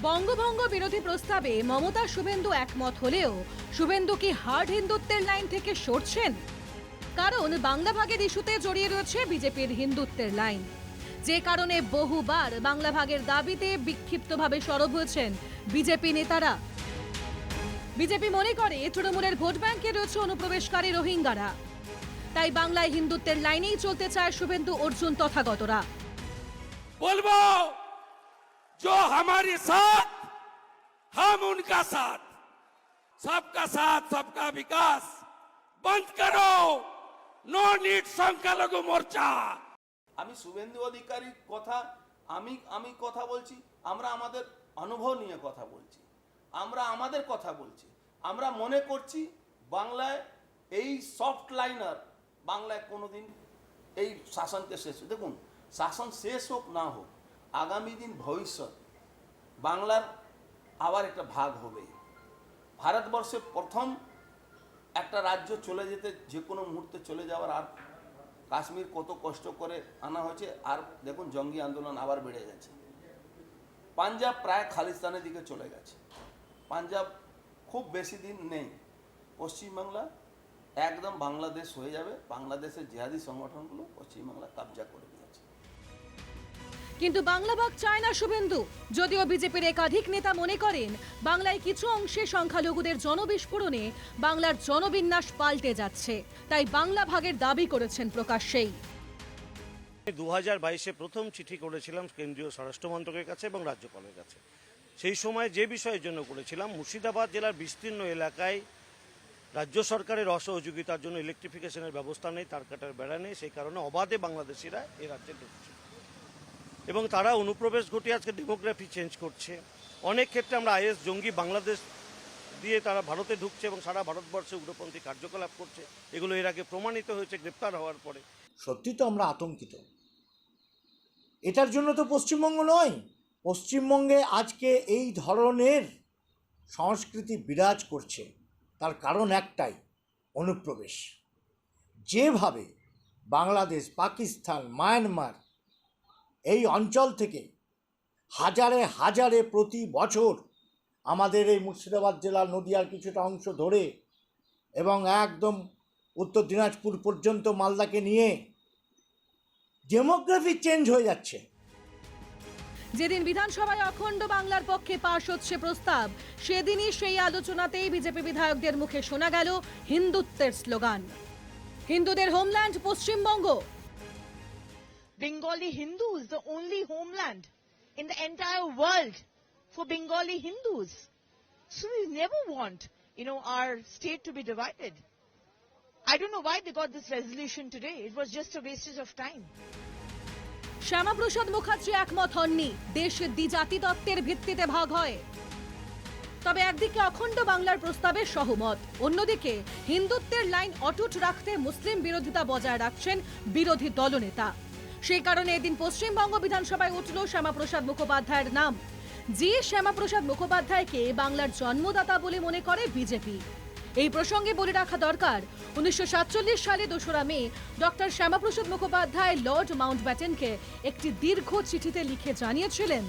বঙ্গভঙ্গ বিরোধী প্রস্তাবে মমতা শুভেন্দু একমত হলেও শুভেন্দু কি হার্ড হিন্দুত্বের লাইন থেকে সরছেন? কারণ বাংলা ভাগের ইস্যুতে জড়িয়ে রয়েছে বিজেপির হিন্দুত্বের লাইন, যে কারণে বহুবার বাংলা ভাগের দাবিতে বিক্ষিপ্তভাবে সরব হয়েছেন বিজেপি নেতারা। বিজেপি মনে করে তৃণমূলের ভোট ব্যাংকে রয়েছে অনুপ্রবেশকারী রোহিঙ্গারা, তাই বাংলায় হিন্দুত্বের লাইনেই চলতে চায় শুভেন্দু অর্জুন তথাগতরা। বলবো जो हमारे साथ हम उनका साथ, सबका साथ सबका विकास बंद करो, नो नीड সংখ্যালঘু মোর্চা। আমি শুভেন্দু অধিকারীর কথা আমি কথা বলছি, আমরা আমাদের অনুভব নিয়ে কথা বলছি, আমরা আমাদের কথা বলছি। আমরা মনে করছি বাংলায় এই সফট লাইনার বাংলায় কোনোদিন এই শাসনকে শেষ, দেখুন শাসন শেষ হোক না হোক, আগামী দিন ভবিষ্যৎ বাংলার আবার একটা ভাগ হবে। ভারতবর্ষের প্রথম একটা রাজ্য চলে যেতে যে কোনো মুহূর্তে চলে যাওয়ার, আর কাশ্মীর কত কষ্ট করে আনা হয়েছে, আর দেখুন জঙ্গি আন্দোলন আবার বেড়ে গেছে। পাঞ্জাব প্রায় খালিস্তানের দিকে চলে গেছে, পাঞ্জাব খুব বেশি দিন নেই, পশ্চিমবাংলা একদম বাংলাদেশ হয়ে যাবে। বাংলাদেশের জিহাদি সংগঠনগুলো পশ্চিমবাংলা কবজা করে দিয়েছে। কিন্তু বাংলা ভাগ চায় না শুভেন্দু। যদিও বিজেপির একাধিক নেতা মনে করেন বাংলায় কিছু অংশে সংখ্যালঘুদের জনবিস্ফোরণে বাংলার জনবিন্যাস পাল্টে যাচ্ছে, তাই বাংলা ভাগের দাবি করেছেন প্রকাশ্যেই। 2022-এ প্রথম চিঠি করেছিলাম কেন্দ্রীয় স্বরাষ্ট্র মন্ত্রকের কাছে এবং রাজ্যপালের কাছে। সেই সময় যে বিষয়ের জন্য করেছিলাম, মুর্শিদাবাদ জেলার বিস্তীর্ণ এলাকায় রাজ্য সরকারের অসহযোগিতার জন্য ইলেকট্রিফিকেশনের ব্যবস্থা নেই, তার কাটার বেড়া নেই, সেই কারণে অবাধে বাংলাদেশিরা এই রাজ্যে ঢুকছে এবং তারা অনুপ্রবেশ ঘটিয়ে আজকে ডেমোগ্রাফি চেঞ্জ করছে। অনেক ক্ষেত্রে আমরা আইএস জঙ্গি বাংলাদেশ দিয়ে তারা ভারতে ঢুকছে এবং সারা ভারতবর্ষে উগ্রপন্থী কার্যকলাপ করছে। এগুলো এর আগে প্রমাণিত হয়েছে গ্রেপ্তার হওয়ার পরে। সত্যি তো আমরা আতঙ্কিত। এটার জন্য তো পশ্চিমবঙ্গ নয়, পশ্চিমবঙ্গে আজকে এই ধরনের সংস্কৃতি বিরাজ করছে, তার কারণ একটাই, অনুপ্রবেশ। যেভাবে বাংলাদেশ, পাকিস্তান, মায়ানমার এই অঞ্চল থেকে হাজারে হাজারে প্রতি বছর আমাদের এই মুর্শিদাবাদ জেলার নদিয়ার কিছুটা অংশ ধরে এবং একদম উত্তর দিনাজপুর পর্যন্ত মালদাকে নিয়ে ডেমোগ্রাফি চেঞ্জ হয়ে যাচ্ছে। যেদিন বিধানসভায় অখণ্ড বাংলার পক্ষে পাশ হচ্ছে প্রস্তাব, সেদিনই সেই আলোচনাতেই বিজেপি বিধায়কদের মুখে শোনা গেল হিন্দুত্বের স্লোগান। হিন্দুদের homeland Paschimbanga. Bengali Hindus, the only homeland in the entire world for Bengali Hindus. So we never want, our state to be divided. I don't know why they got this resolution today. It was just a wastage of time. Shyamaprasad Mukherjee একমত হননি দেশ দ্বিজাতি তত্ত্বের ভিত্তিতে ভাগ হয়। তবে একদিকে অখণ্ড বাংলার প্রস্তাবে সহমত, অন্যদিকে হিন্দুত্বের লাইন অটুট রাখতে মুসলিম বিরোধিতা বজায় রাখছেন বিরোধী দলনেতা। সেই কারণে এদিন পশ্চিমবঙ্গ বিধানসভায় উঠল শ্যামাপ্রসাদ মুখোপাধ্যায়ের নাম। যে শ্যামাপ্রসাদ মুখোপাধ্যায়কে বাংলার জন্মদাতা বলে মনে করে বিজেপি। এই প্রসঙ্গে বলে রাখা দরকার, 1947 সালে 2রা মে ডক্টর শ্যামাপ্রসাদ মুখোপাধ্যায় লর্ড মাউন্টব্যাটেনকে একটি দীর্ঘ চিঠিতে লিখে জানিয়েছিলেন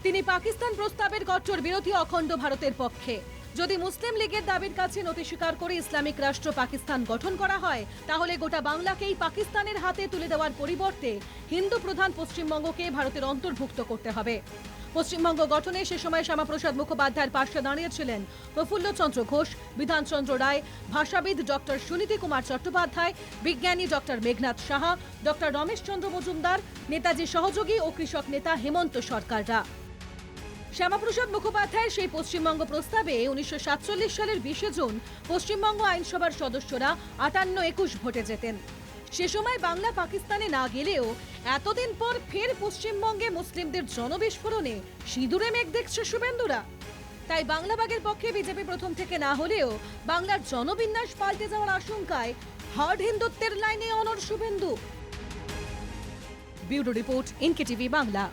তিনি পাকিস্তান প্রস্তাবের কট্টর বিরোধী, অখণ্ড ভারতের পক্ষে। যদি মুসলিম লীগের দাবির কাছে নতি স্বীকার করে ইসলামিক রাষ্ট্র পাকিস্তান গঠন করা হয়, তাহলে গোটা বাংলাকেই পাকিস্তানের হাতে তুলে দেওয়ার পরিবর্তে হিন্দু প্রধান পশ্চিমবঙ্গকে ভারতের অন্তর্ভুক্ত করতে হবে। পশ্চিমবঙ্গ গঠনে সে সময় শ্যামাপ্রসাদ মুখোপাধ্যায়ের পাশে দাঁড়িয়েছিলেন প্রফুল্লচন্দ্র ঘোষ, বিধানচন্দ্র রায়, ভাষাবিদ ডক্টর সুনীতি কুমার চট্টোপাধ্যায়, বিজ্ঞানী ডক্টর মেঘনাথ সাহা, ডক্টর রমেশচন্দ্র মজুমদার, নেতাজি সহযোগী ও কৃষক নেতা হেমন্ত সরকাররা। শ্যামাপ্রসাদ মুখোপাধ্যায়ের সেই পশ্চিমবঙ্গ প্রস্তাবে 1947 সালের 20 জুন পশ্চিমবঙ্গ আইনসভার সদস্যরা 58-21 ভোটে জেতেন। সে সময় বাংলা পাকিস্তানে না গেলেও এতদিন পর ফের পশ্চিমবঙ্গে মুসলিমদের জনবিস্ফোরণে সিঁদুরে মেঘ দেখছে শুভেন্দুরা। তাই বাংলা ভাগের পক্ষে বিজেপি প্রথম থেকে না হলেও বাংলার জনবিন্যাস পাল্টে যাওয়ার আশঙ্কায় হার্ড হিন্দুত্বের লাইনে অনড় Suvendu. Bureau report, NKTV Bangla.